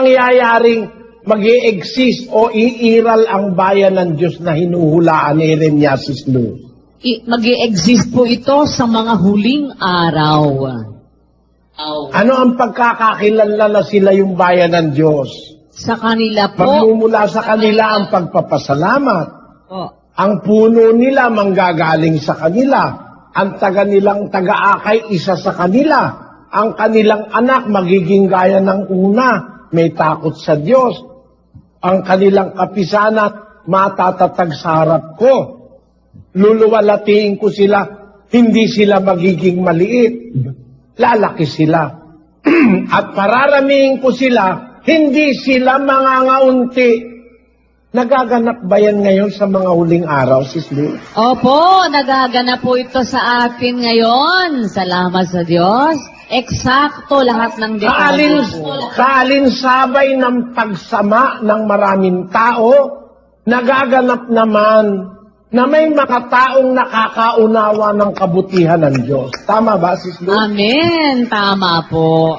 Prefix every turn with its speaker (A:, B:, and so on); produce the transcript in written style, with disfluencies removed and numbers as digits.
A: Mangyayaring mag-i-exist o iiral ang bayan ng Diyos na hinuhulaan ni Jeremias Lu?
B: Mag-i-exist po ito sa mga huling araw.
A: Ano ang pagkakakilala na sila yung bayan ng Diyos?
B: Sa kanila po.
A: Magmumula sa kanila ang pagpapasalamat.
B: Po.
A: Ang puno nila manggagaling sa kanila. Ang taga nilang taga-akay isa sa kanila. Ang kanilang anak magiging gaya ng una. May takot sa Diyos. Ang kanilang kapisanan matatatag sa harap ko. Luluwalatiin ko sila. Hindi sila magiging maliit. Lalaki sila. At pararamihin ko sila. Hindi sila mangangaunti. Nagaganap ba yan ngayon sa mga huling araw, Sis Lu?
B: Opo, nagaganap po ito sa atin ngayon. Salamat sa Diyos. Eksakto lahat ng detalye po.
A: Sa alinsabay ng pagsama ng maraming tao, nagaganap naman na may mga taong nakakaunawa ng kabutihan ng Diyos. Tama ba, Sis Lu?
B: Amen. Tama po.